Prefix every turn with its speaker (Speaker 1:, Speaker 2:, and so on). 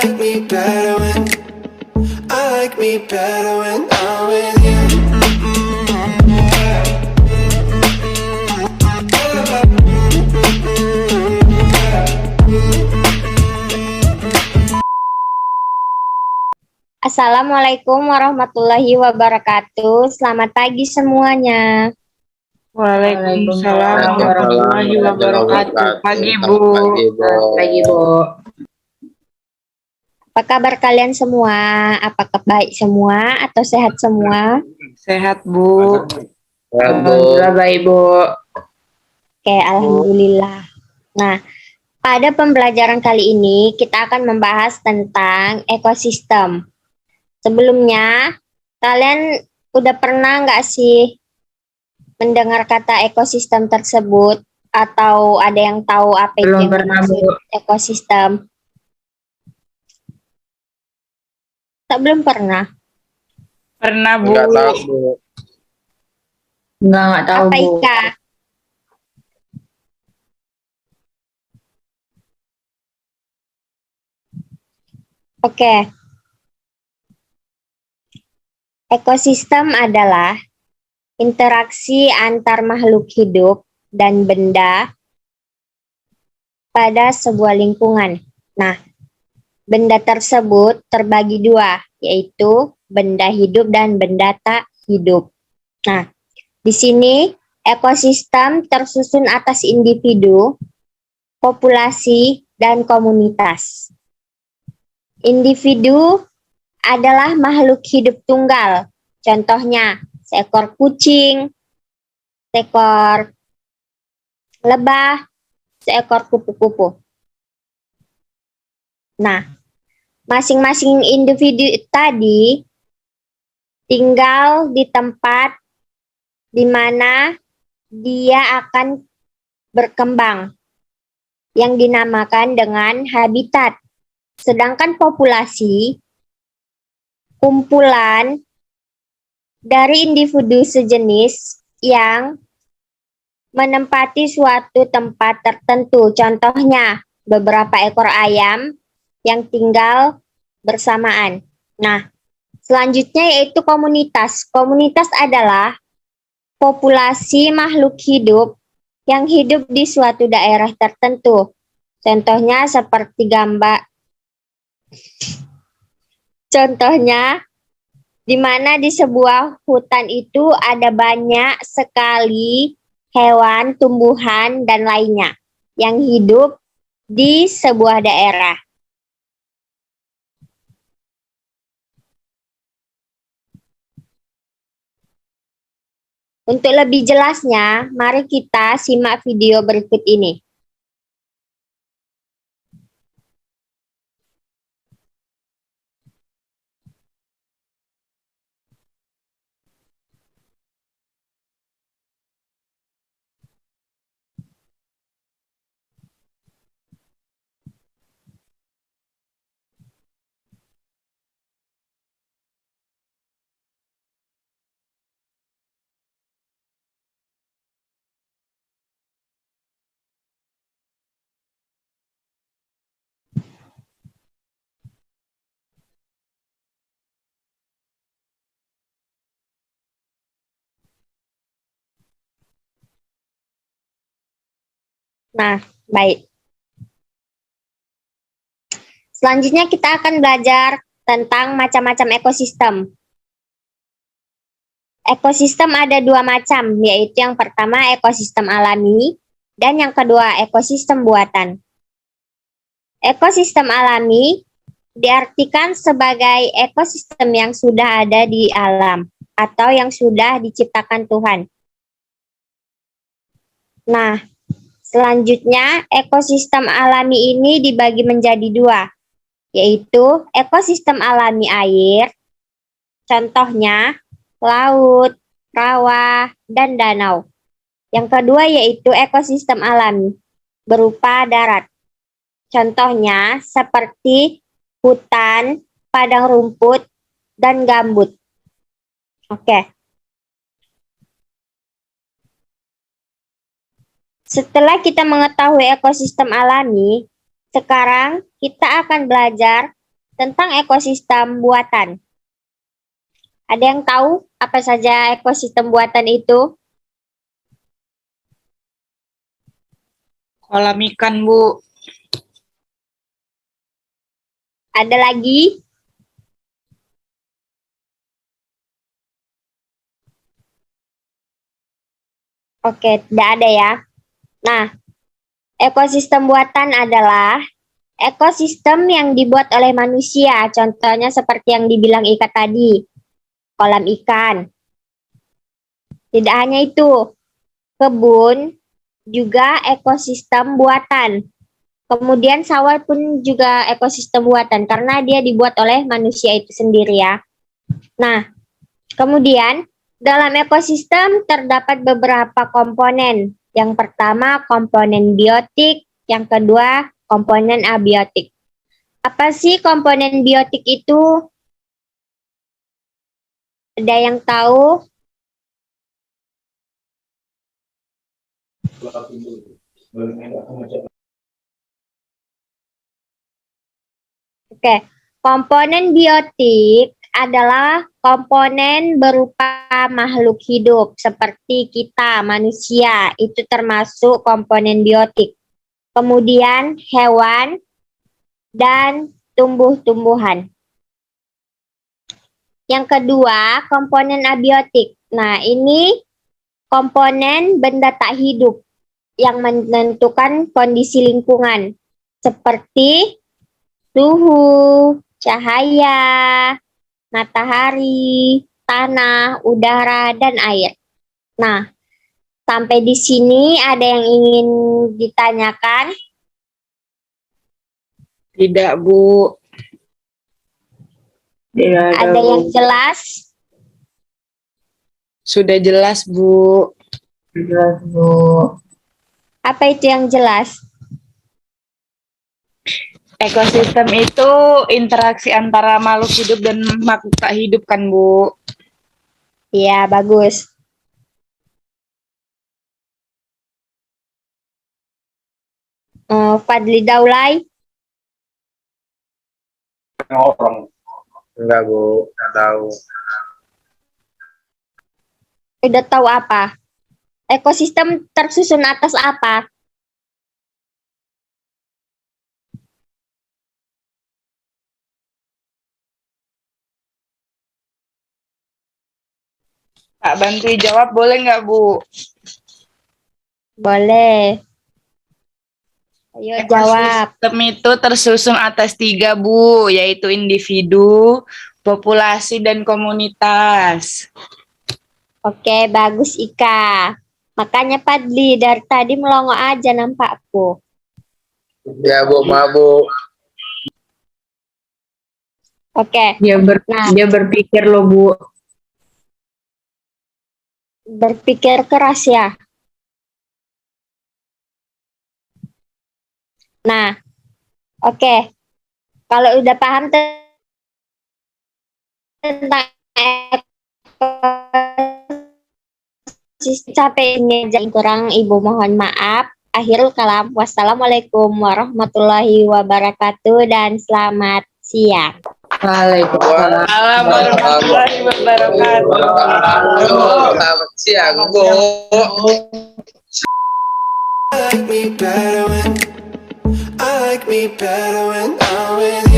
Speaker 1: like me better when I'm with you.
Speaker 2: Assalamualaikum warahmatullahi wabarakatuh. Selamat pagi semuanya.
Speaker 3: Waalaikumsalam warahmatullahi wabarakatuh. Pagi Bu. Pagi Bu.
Speaker 2: Apa kabar kalian semua? Apakah baik semua atau sehat semua?
Speaker 3: Sehat Bu.
Speaker 4: Alhamdulillah
Speaker 3: baik Bu.
Speaker 2: Oke, alhamdulillah. Nah, pada pembelajaran kali ini kita akan membahas tentang ekosistem. Sebelumnya, kalian udah pernah nggak sih mendengar kata ekosistem tersebut? Atau ada yang tahu apa itu yang dimaksud ekosistem? Belum pernah?
Speaker 3: Pernah Bu.
Speaker 4: Enggak tahu Bu.
Speaker 3: Enggak tahu
Speaker 2: Apa
Speaker 3: Bu.
Speaker 2: Ika? Oke. Ekosistem adalah interaksi antar makhluk hidup dan benda pada sebuah lingkungan. Nah, benda tersebut terbagi dua, yaitu benda hidup dan benda tak hidup. Nah, di sini ekosistem tersusun atas individu, populasi, dan komunitas. Individu adalah makhluk hidup tunggal. Contohnya, seekor kucing, seekor lebah, seekor kupu-kupu. Nah, masing-masing individu tadi tinggal di tempat di mana dia akan berkembang, yang dinamakan dengan habitat. Sedangkan populasi, kumpulan dari individu sejenis yang menempati suatu tempat tertentu. Contohnya, beberapa ekor ayam yang tinggal bersamaan. Nah, selanjutnya yaitu komunitas. Komunitas adalah populasi makhluk hidup yang hidup di suatu daerah tertentu. Contohnya seperti Contohnya, di mana di sebuah hutan itu ada banyak sekali hewan, tumbuhan, dan lainnya yang hidup di sebuah daerah. Untuk lebih jelasnya, mari kita simak video berikut ini. Nah, baik. Selanjutnya kita akan belajar tentang macam-macam ekosistem. Ekosistem ada dua macam, yaitu yang pertama ekosistem alami, dan yang kedua ekosistem buatan. Ekosistem alami diartikan sebagai ekosistem yang sudah ada di alam, atau yang sudah diciptakan Tuhan. Nah, selanjutnya, ekosistem alami ini dibagi menjadi dua, yaitu ekosistem alami air, contohnya laut, rawa, dan danau. Yang kedua yaitu ekosistem alami berupa darat, contohnya seperti hutan, padang rumput, dan gambut. Oke. Setelah kita mengetahui ekosistem alami, sekarang kita akan belajar tentang ekosistem buatan. Ada yang tahu apa saja ekosistem buatan itu?
Speaker 3: Kolam ikan, Bu.
Speaker 2: Ada lagi? Oke, tidak ada ya. Nah, ekosistem buatan adalah ekosistem yang dibuat oleh manusia. Contohnya seperti yang dibilang Ika tadi, kolam ikan. Tidak hanya itu, kebun juga ekosistem buatan. Kemudian sawah pun juga ekosistem buatan karena dia dibuat oleh manusia itu sendiri ya. Nah, kemudian dalam ekosistem terdapat beberapa komponen. Yang pertama komponen biotik, yang kedua komponen abiotik. Apa sih komponen biotik itu? Ada yang tahu? Oke, komponen biotik adalah komponen berupa makhluk hidup seperti kita manusia, itu termasuk komponen biotik. Kemudian hewan dan tumbuh-tumbuhan. Yang kedua, komponen abiotik. Nah, ini komponen benda tak hidup yang menentukan kondisi lingkungan seperti suhu, cahaya, matahari, tanah, udara, dan air. Nah, sampai di sini ada yang ingin ditanyakan?
Speaker 3: Tidak, Bu. Tidak
Speaker 2: Ada yang jelas?
Speaker 3: Sudah jelas, Bu. Jelas, Bu.
Speaker 2: Apa itu yang jelas?
Speaker 3: Ekosistem itu interaksi antara makhluk hidup dan makhluk tak hidup kan, Bu?
Speaker 2: Iya, bagus. Fadli Daulay,
Speaker 4: Enggak, Bu. Enggak tahu.
Speaker 2: udah tahu apa? Ekosistem tersusun atas apa?
Speaker 3: Kak, bantu jawab boleh nggak, Bu?
Speaker 2: Boleh. Ayo jawab.
Speaker 3: Ekosistem itu tersusun atas 3, Bu, yaitu individu, populasi, dan komunitas.
Speaker 2: Oke, bagus Ika. Makanya Fadli dari tadi melongo aja nampakku.
Speaker 4: Ya, Bu, maaf, Bu.
Speaker 2: Oke,
Speaker 3: Dia berpikir loh, Bu.
Speaker 2: berpikir keras ya. Nah, oke. Kalau udah paham tentang sampai ini aja kurang, Ibu mohon maaf. Akhirul kalam. Wassalamualaikum warahmatullahi wabarakatuh dan selamat siang.
Speaker 3: Waalaikumsalam warahmatullahi wabarakatuh.
Speaker 4: Selamat siang, Bu.
Speaker 1: I like me better when I'm with you.